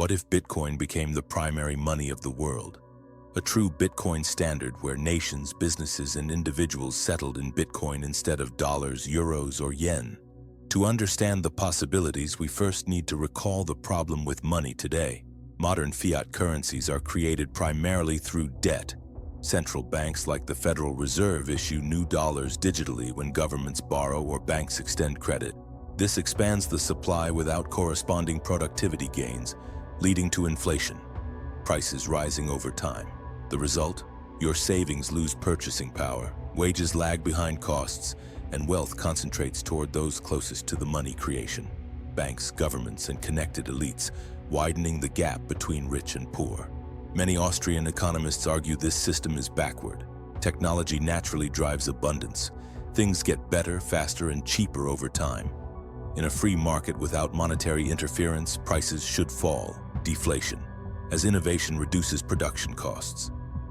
What if Bitcoin became the primary money of the world? A true Bitcoin standard where nations, businesses, and individuals settled in Bitcoin instead of dollars, euros, or yen. To understand the possibilities, we first need to recall the problem with money today. Modern fiat currencies are created primarily through debt. Central banks like the Federal Reserve issue new dollars digitally when governments borrow or banks extend credit. This expands the supply without corresponding productivity gains, leading to inflation, prices rising over time. The result? Your savings lose purchasing power, wages lag behind costs, and wealth concentrates toward those closest to the money creation. Banks, governments, and connected elites, widening the gap between rich and poor. Many Austrian economists argue this system is backward. Technology naturally drives abundance. Things get better, faster, and cheaper over time. In a free market without monetary interference, prices should fall, deflation, as innovation reduces production costs.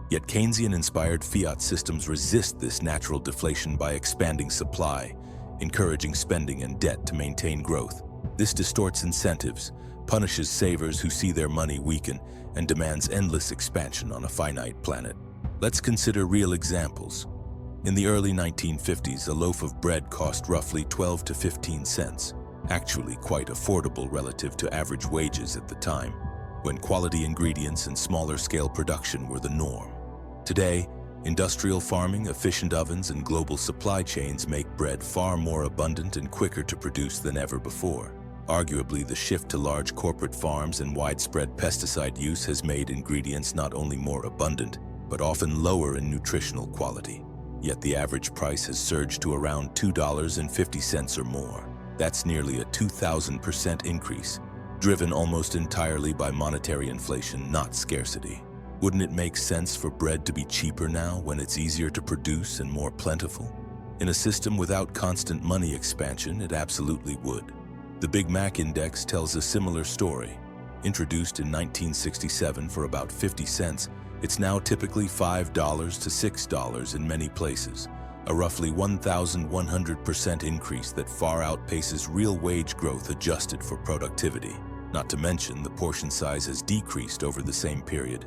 Yet Keynesian-inspired fiat systems resist this natural deflation by expanding supply, encouraging spending and debt to maintain growth. This distorts incentives, punishes savers who see their money weaken, and demands endless expansion on a finite planet. Let's consider real examples. In the early 1950s, a loaf of bread cost roughly 12 to 15 cents, actually quite affordable relative to average wages at the time, when quality ingredients and smaller-scale production were the norm. Today, industrial farming, efficient ovens, and global supply chains make bread far more abundant and quicker to produce than ever before. Arguably, the shift to large corporate farms and widespread pesticide use has made ingredients not only more abundant, but often lower in nutritional quality. Yet the average price has surged to around $2.50 or more. That's nearly a 2,000% increase, driven almost entirely by monetary inflation, not scarcity. Wouldn't it make sense for bread to be cheaper now when it's easier to produce and more plentiful? In a system without constant money expansion, it absolutely would. The Big Mac Index tells a similar story. Introduced in 1967 for about 50 cents, it's now typically $5 to $6 in many places, a roughly 1,100% increase that far outpaces real wage growth adjusted for productivity. Not to mention, the portion size has decreased over the same period.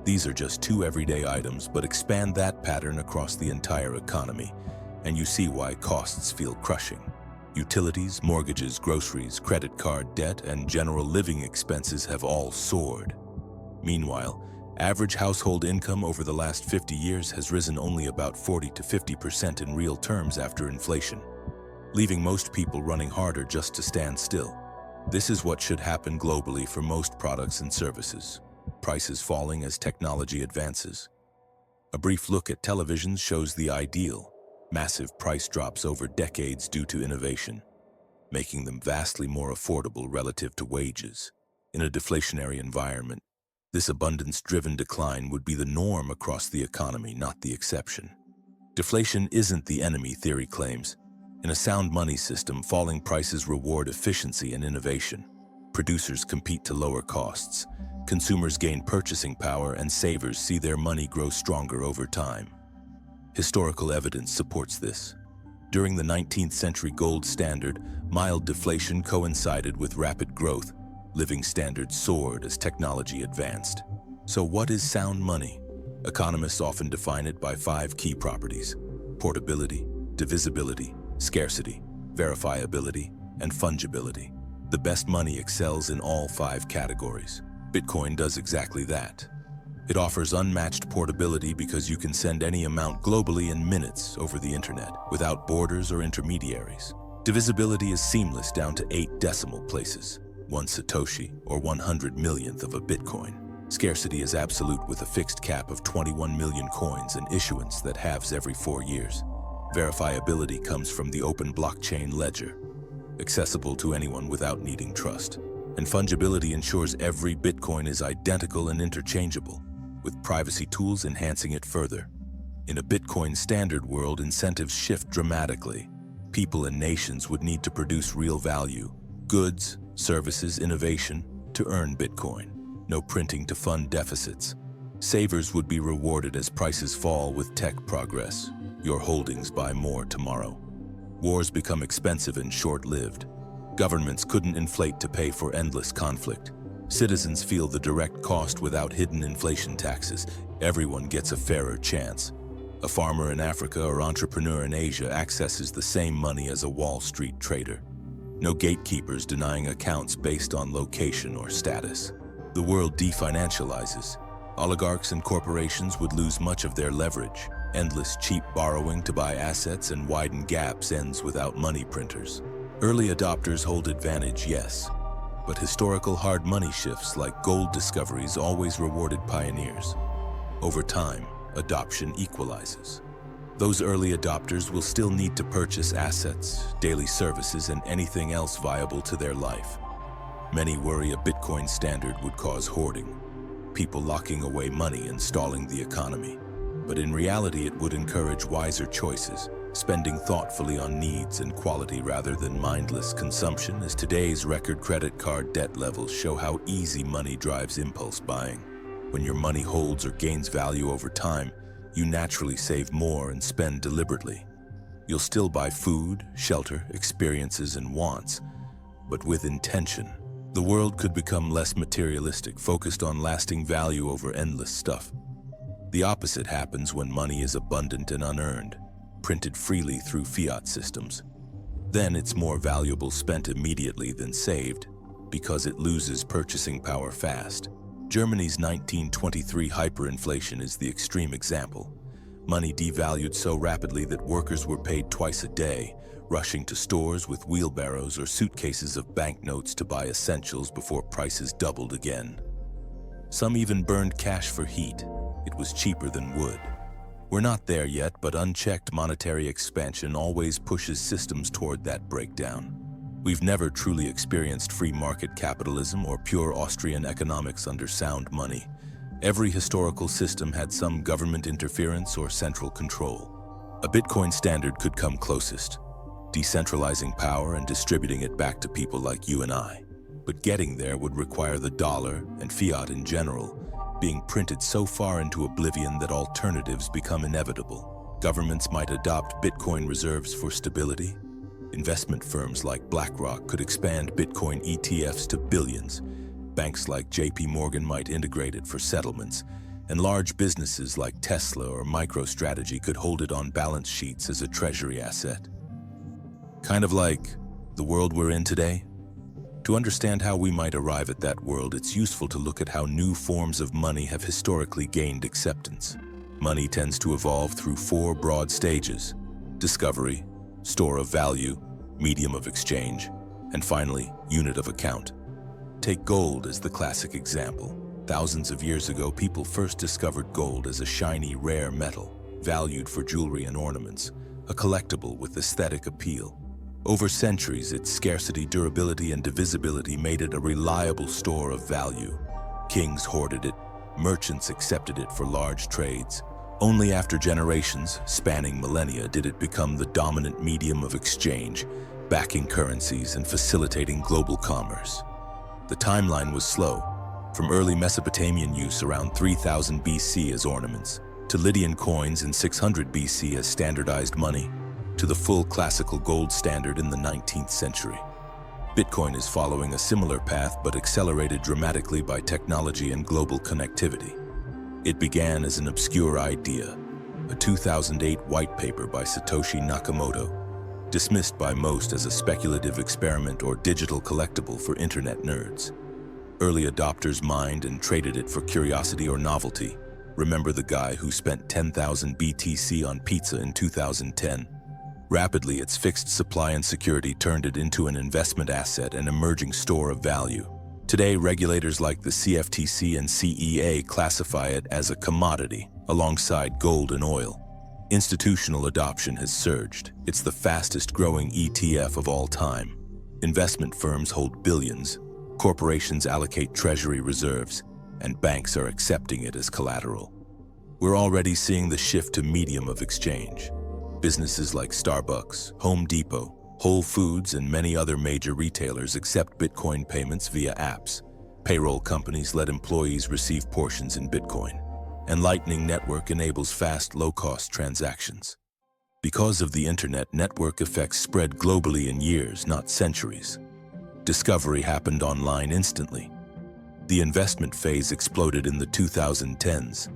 These are just two everyday items, but expand that pattern across the entire economy, and you see why costs feel crushing. Utilities, mortgages, groceries, credit card debt, and general living expenses have all soared. Meanwhile, average household income over the last 50 years has risen only about 40 to 50% in real terms after inflation, leaving most people running harder just to stand still. This is what should happen globally for most products and services. Prices falling as technology advances. A brief look at televisions shows the ideal. Massive price drops over decades due to innovation, making them vastly more affordable relative to wages. In a deflationary environment, this abundance-driven decline would be the norm across the economy, not the exception. Deflation isn't the enemy, theory claims. In a sound money system, falling prices reward efficiency and innovation. Producers compete to lower costs. Consumers gain purchasing power, and savers see their money grow stronger over time. Historical evidence supports this. During the 19th century gold standard, mild deflation coincided with rapid growth. Living standards soared as technology advanced. So what is sound money? Economists often define it by 5 key properties: portability, divisibility, scarcity, verifiability, and fungibility. The best money excels in all 5 categories. Bitcoin does exactly that. It offers unmatched portability because you can send any amount globally in minutes over the internet, without borders or intermediaries. Divisibility is seamless down to 8 decimal places, 1 Satoshi or 100 millionth of a Bitcoin. Scarcity is absolute with a fixed cap of 21 million coins and issuance that halves every 4 years. Verifiability comes from the open blockchain ledger, accessible to anyone without needing trust. And fungibility ensures every Bitcoin is identical and interchangeable, with privacy tools enhancing it further. In a Bitcoin standard world, incentives shift dramatically. People and nations would need to produce real value, goods, services, innovation, to earn Bitcoin. No printing to fund deficits. Savers would be rewarded as prices fall with tech progress. Your holdings buy more tomorrow. Wars become expensive and short-lived. Governments couldn't inflate to pay for endless conflict. Citizens feel the direct cost without hidden inflation taxes. Everyone gets a fairer chance. A farmer in Africa or entrepreneur in Asia accesses the same money as a Wall Street trader. No gatekeepers denying accounts based on location or status. The world definancializes. Oligarchs and corporations would lose much of their leverage. Endless cheap borrowing to buy assets and widen gaps ends without money printers. Early adopters hold advantage, yes, but historical hard money shifts like gold discoveries always rewarded pioneers. Over time, adoption equalizes. Those early adopters will still need to purchase assets, daily services, and anything else viable to their life. Many worry a Bitcoin standard would cause hoarding, people locking away money and stalling the economy. But in reality, it would encourage wiser choices, spending thoughtfully on needs and quality rather than mindless consumption, as today's record credit card debt levels show how easy money drives impulse buying. When your money holds or gains value over time, you naturally save more and spend deliberately. You'll still buy food, shelter, experiences, and wants, but with intention. The world could become less materialistic, focused on lasting value over endless stuff. The opposite happens when money is abundant and unearned, printed freely through fiat systems. Then it's more valuable spent immediately than saved, because it loses purchasing power fast. Germany's 1923 hyperinflation is the extreme example. Money devalued so rapidly that workers were paid twice a day, rushing to stores with wheelbarrows or suitcases of banknotes to buy essentials before prices doubled again. Some even burned cash for heat. It was cheaper than wood. We're not there yet, but unchecked monetary expansion always pushes systems toward that breakdown. We've never truly experienced free market capitalism or pure Austrian economics under sound money. Every historical system had some government interference or central control. A Bitcoin standard could come closest, decentralizing power and distributing it back to people like you and I. But getting there would require the dollar, and fiat in general, being printed so far into oblivion that alternatives become inevitable. Governments might adopt Bitcoin reserves for stability. Investment firms like BlackRock could expand Bitcoin ETFs to billions. Banks like JP Morgan might integrate it for settlements. And large businesses like Tesla or MicroStrategy could hold it on balance sheets as a treasury asset. Kind of like the world we're in today. To understand how we might arrive at that world, it's useful to look at how new forms of money have historically gained acceptance. Money tends to evolve through four broad stages: discovery, store of value, medium of exchange, and finally, unit of account. Take gold as the classic example. Thousands of years ago, people first discovered gold as a shiny, rare metal, valued for jewelry and ornaments, a collectible with aesthetic appeal. Over centuries, its scarcity, durability, and divisibility made it a reliable store of value. Kings hoarded it, merchants accepted it for large trades. Only after generations, spanning millennia, did it become the dominant medium of exchange, backing currencies and facilitating global commerce. The timeline was slow, from early Mesopotamian use around 3000 BC as ornaments, to Lydian coins in 600 BC as standardized money, to the full classical gold standard in the 19th century. Bitcoin is following a similar path but accelerated dramatically by technology and global connectivity. It began as an obscure idea, a 2008 white paper by Satoshi Nakamoto, dismissed by most as a speculative experiment or digital collectible for internet nerds. Early adopters mined and traded it for curiosity or novelty. Remember the guy who spent 10,000 BTC on pizza in 2010? Rapidly, its fixed supply and security turned it into an investment asset and emerging store of value. Today, regulators like the CFTC and CEA classify it as a commodity, alongside gold and oil. Institutional adoption has surged. It's the fastest growing ETF of all time. Investment firms hold billions, corporations allocate treasury reserves, and banks are accepting it as collateral. We're already seeing the shift to medium of exchange. Businesses like Starbucks, Home Depot, Whole Foods, and many other major retailers accept Bitcoin payments via apps. Payroll companies let employees receive portions in Bitcoin. And Lightning Network enables fast, low-cost transactions. Because of the internet, network effects spread globally in years, not centuries. Discovery happened online instantly. The investment phase exploded in the 2010s.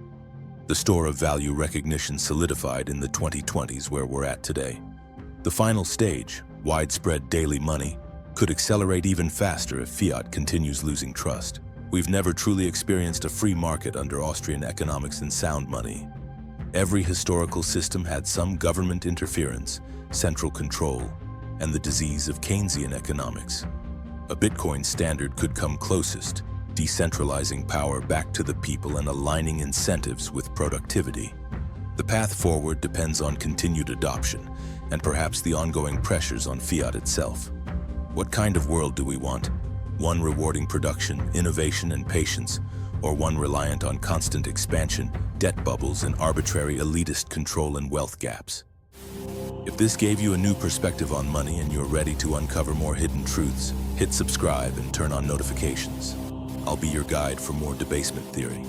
The store of value recognition solidified in the 2020s, where we're at today. The final stage, widespread daily money, could accelerate even faster if fiat continues losing trust. We've never truly experienced a free market under Austrian economics and sound money. Every historical system had some government interference, central control, and the disease of Keynesian economics. A Bitcoin standard could come closest, decentralizing power back to the people and aligning incentives with productivity. The path forward depends on continued adoption and perhaps the ongoing pressures on fiat itself. What kind of world do we want? One rewarding production, innovation, and patience, or one reliant on constant expansion, debt bubbles, and arbitrary elitist control and wealth gaps? If this gave you a new perspective on money and you're ready to uncover more hidden truths, hit subscribe and turn on notifications. I'll be your guide for more debasement theory.